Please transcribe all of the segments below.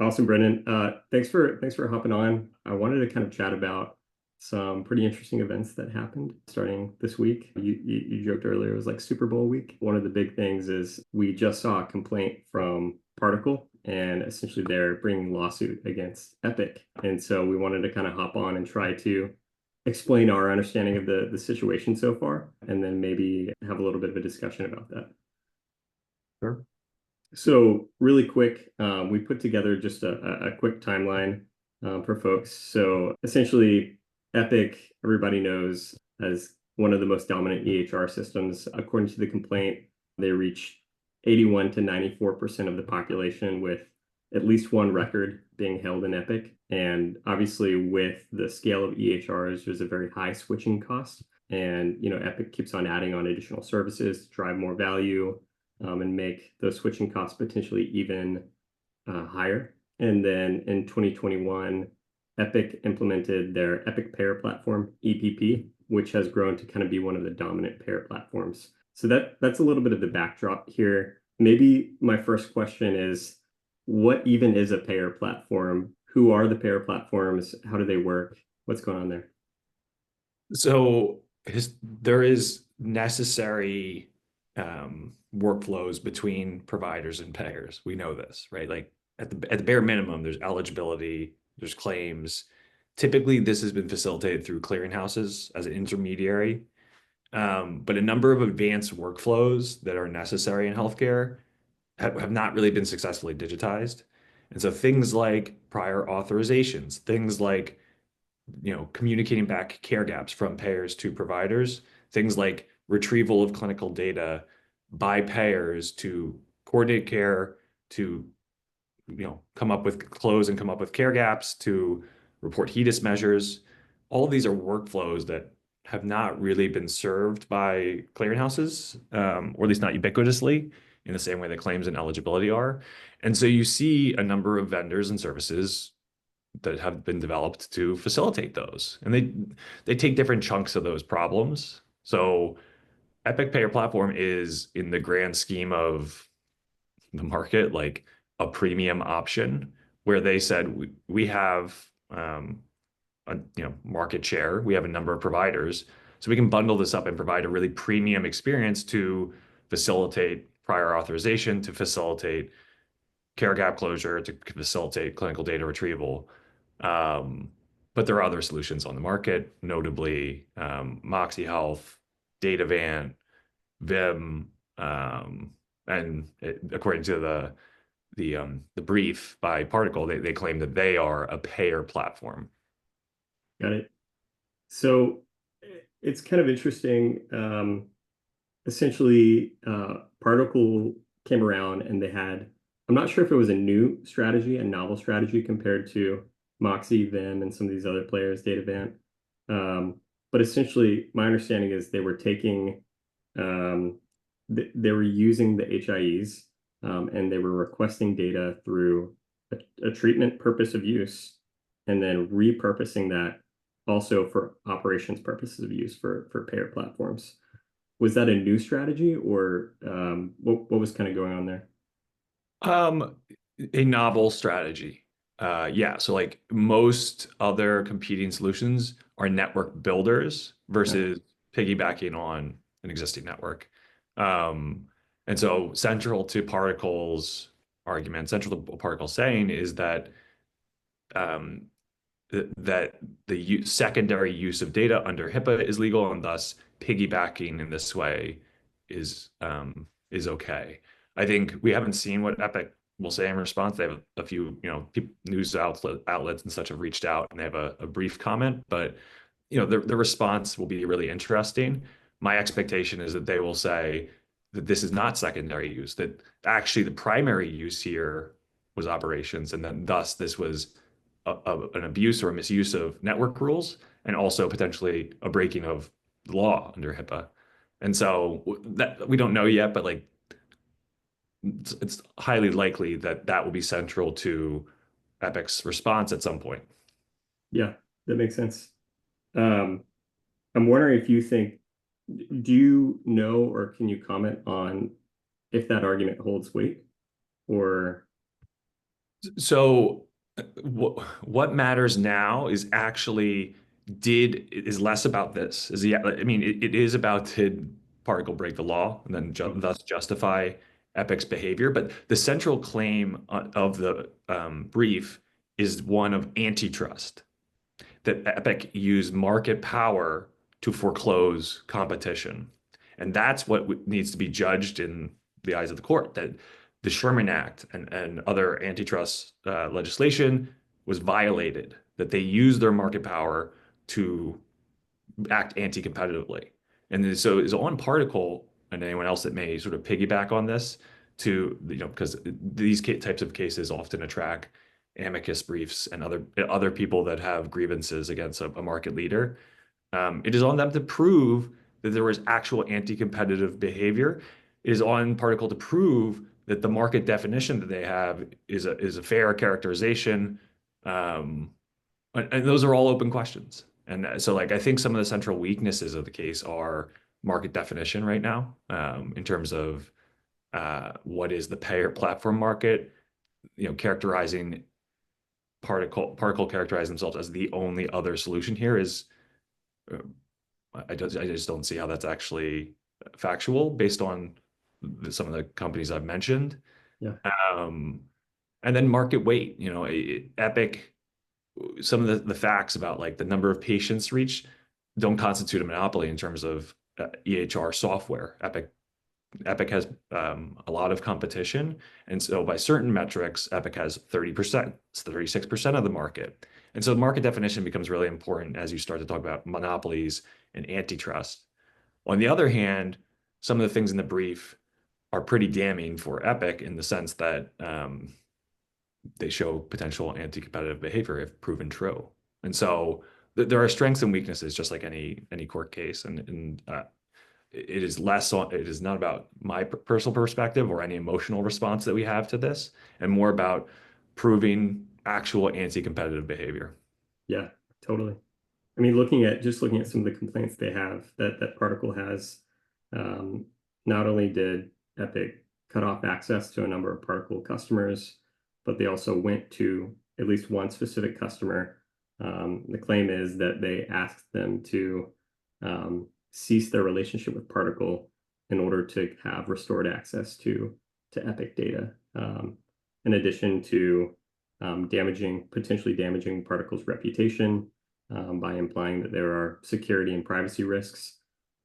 Awesome, Brendan. Thanks for hopping on. I wanted to kind of chat about some pretty interesting events that happened starting this week. You joked earlier it was like Super Bowl week. One of the big things is we just saw a complaint from Particle, and essentially they're bringing lawsuit against Epic. And so we wanted to kind of hop on and try to explain our understanding of the situation so far, and then maybe have a little bit of a discussion about that. Sure. So really quick, we put together just a quick timeline for folks. So essentially, Epic, everybody knows, as one of the most dominant EHR systems. According to the complaint, they reach 81 to 94% of the population with at least one record being held in Epic. And obviously, with the scale of EHRs, there's a very high switching cost. And Epic keeps on adding on additional services to drive more value and make those switching costs potentially even higher. And then in 2021, Epic implemented their Epic Payer Platform, EPP, which has grown to kind of be one of the dominant payer platforms. So that's a little bit of the backdrop here. Maybe my first question is, what even is a payer platform? Who are the payer platforms? How do they work? What's going on there? So there is necessary workflows between providers and payers. We know this, right? Like at the bare minimum, there's eligibility, there's claims. Typically, this has been facilitated through clearinghouses as an intermediary. But a number of advanced workflows that are necessary in healthcare have not really been successfully digitized. And so things like prior authorizations, things like communicating back care gaps from payers to providers, things like retrieval of clinical data by payers to coordinate care, to come up with care gaps, to report HEDIS measures. All of these are workflows that have not really been served by clearinghouses, or at least not ubiquitously in the same way that claims and eligibility are. And so you see a number of vendors and services that have been developed to facilitate those. And they take different chunks of those problems. So Epic Payer Platform is, in the grand scheme of the market, like a premium option where they said we have a market share, we have a number of providers, so we can bundle this up and provide a really premium experience to facilitate prior authorization, to facilitate care gap closure, to facilitate clinical data retrieval. But there are other solutions on the market, notably Moxie Health, Datavant, Vim, and according to the brief by Particle, they claim that they are a payer platform. Got it. So it's kind of interesting. Essentially, Particle came around and they had, I'm not sure if it was a new strategy, a novel strategy compared to Moxie, Vim, and some of these other players, Datavant. But essentially, my understanding is they were taking, they were using the HIEs, and they were requesting data through a treatment purpose of use, and then repurposing that also for operations purposes of use for payer platforms. Was that a new strategy, or what was kind of going on there? A novel strategy. Yeah, so like most other competing solutions are network builders versus piggybacking on an existing network. And so central to Particle's saying is that um, that the secondary use of data under HIPAA is legal, and thus piggybacking in this way is okay. I think we haven't seen what Epic will say in response. They have a few, news outlets and such have reached out and they have a brief comment, but the response will be really interesting. My expectation is that they will say that this is not secondary use, that actually the primary use here was operations, and then thus this was an abuse or a misuse of network rules, and also potentially a breaking of the law under HIPAA. And so that we don't know yet, but like it's highly likely that that will be central to Epic's response at some point. Yeah, that makes sense. Um, I'm wondering if you think, do you know, or can you comment on if that argument holds weight, or So what matters now is actually is less about this. I mean, it is about did particle break the law and then Mhm. thus justify Epic's behavior. But the central claim of the brief is one of antitrust, that Epic used market power to foreclose competition. And that's what needs to be judged in the eyes of the court, that the Sherman Act and other antitrust legislation was violated, that they used their market power to act anti-competitively. And so is on Particle and anyone else that may sort of piggyback on this to, because these types of cases often attract amicus briefs and other people that have grievances against a market leader. It is on them to prove that there was actual anti-competitive behavior. It is on Particle to prove that the market definition that they have is a fair characterization. Um, and those are all open questions. And so, like, I think some of the central weaknesses of the case are market definition right now, in terms of what is the payer platform market, characterizing particle characterize themselves as the only other solution here is, uh, I just don't see how that's actually factual based on some of the companies I've mentioned. Yeah. Um, and then market weight, Epic, some of the facts about like the number of patients reached don't constitute a monopoly in terms of EHR software. Epic has a lot of competition, and so by certain metrics, Epic has 30%, it's 36% of the market. And so market definition becomes really important as you start to talk about monopolies and antitrust. On the other hand, some of the things in the brief are pretty damning for Epic in the sense that they show potential anti-competitive behavior if proven true. And so there are strengths and weaknesses, just like any court case. And it is less on, it is not about my personal perspective or any emotional response that we have to this, and more about proving actual anti-competitive behavior. Yeah, totally. I mean, looking at some of the complaints they have that Particle has, um, not only did Epic cut off access to a number of Particle customers, but they also went to at least one specific customer. The claim is that they asked them to cease their relationship with Particle in order to have restored access to Epic data, in addition to potentially damaging Particle's reputation by implying that there are security and privacy risks.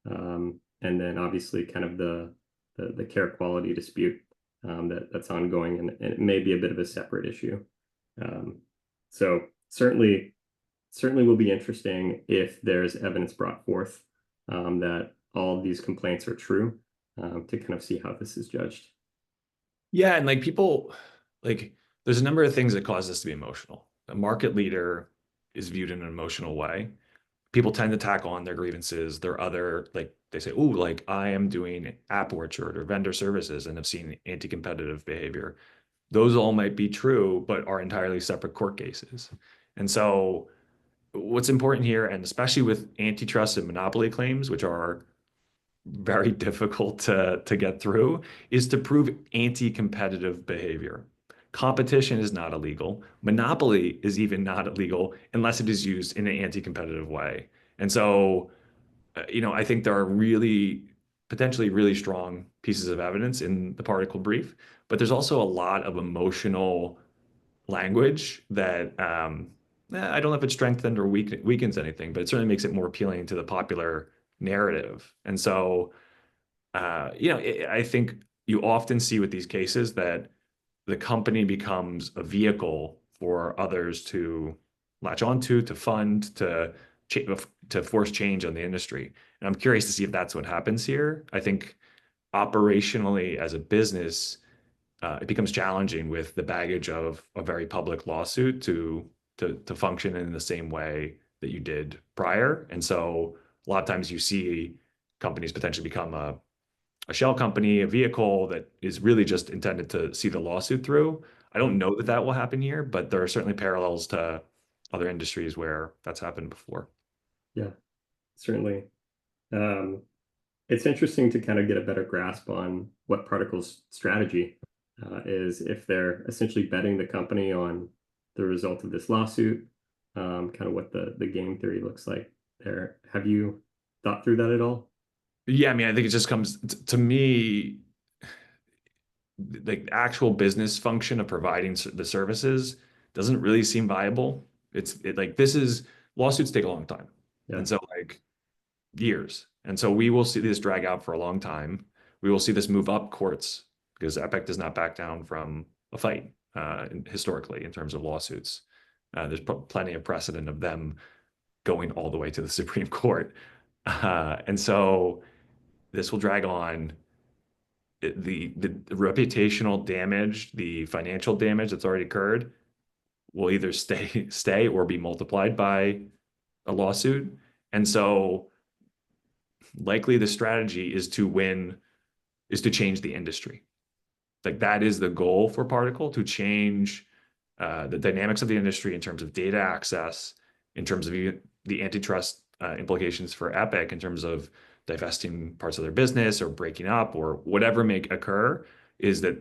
And then obviously kind of the care quality dispute that's ongoing, and it may be a bit of a separate issue. Um, so certainly will be interesting if there's evidence brought forth that all of these complaints are true, to kind of see how this is judged. Yeah, and like people, like there's a number of things that cause this to be emotional. A market leader is viewed in an emotional way. People tend to tack on their grievances, their other, like they say, oh, like I am doing App Orchard or vendor services and have seen anti-competitive behavior. Those all might be true, but are entirely separate court cases. And so what's important here, and especially with antitrust and monopoly claims, which are very difficult to get through, is to prove anti-competitive behavior. Competition is not illegal. Monopoly is even not illegal unless it is used in an anti-competitive way. And so, I think there are potentially really strong pieces of evidence in the particle brief, but there's also a lot of emotional language that I don't know if it's strengthened or weakens anything, but it certainly makes it more appealing to the popular narrative. And so, I think you often see with these cases that the company becomes a vehicle for others to latch onto, to fund, to force change on the industry. And I'm curious to see if that's what happens here. I think operationally as a business, it becomes challenging with the baggage of a very public lawsuit to function in the same way that you did prior. And so a lot of times you see companies potentially become a shell company, a vehicle that is really just intended to see the lawsuit through. I don't know that that will happen here, but there are certainly parallels to other industries where that's happened before. Yeah, certainly. Um, it's interesting to kind of get a better grasp on what Particle's strategy. is if they're essentially betting the company on the result of this lawsuit, kind of what the game theory looks like there. Have you thought through that at all? Yeah, I mean, I think it just comes to me, like actual business function of providing the services doesn't really seem viable. Like this is lawsuits take a long time. Yeah. And so like years. And so we will see this drag out for a long time. We will see this move up courts because Epic does not back down from a fight historically in terms of lawsuits. There's plenty of precedent of them going all the way to the Supreme Court. And so this will drag on. The reputational damage, the financial damage that's already occurred will either stay or be multiplied by a lawsuit. And so likely the strategy is to win, is to change the industry. Like that is the goal for Particle, to change the dynamics of the industry in terms of data access, in terms of the antitrust implications for Epic, in terms of divesting parts of their business or breaking up or whatever may occur, is that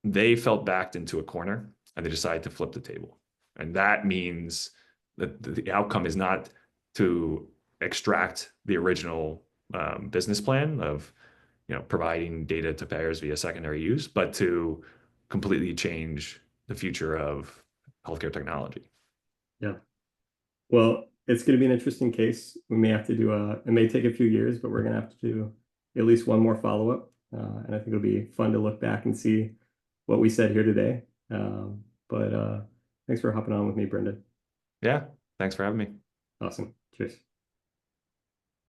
they felt backed into a corner and they decided to flip the table. And that means that the outcome is not to extract the original business plan of providing data to payers via secondary use, but to completely change the future of healthcare technology. Yeah. Well, it's going to be an interesting case. We may have to do it may take a few years, but we're going to have to do at least one more follow-up. And I think it'll be fun to look back and see what we said here today. But thanks for hopping on with me, Brendan. Yeah. Thanks for having me. Awesome. Cheers.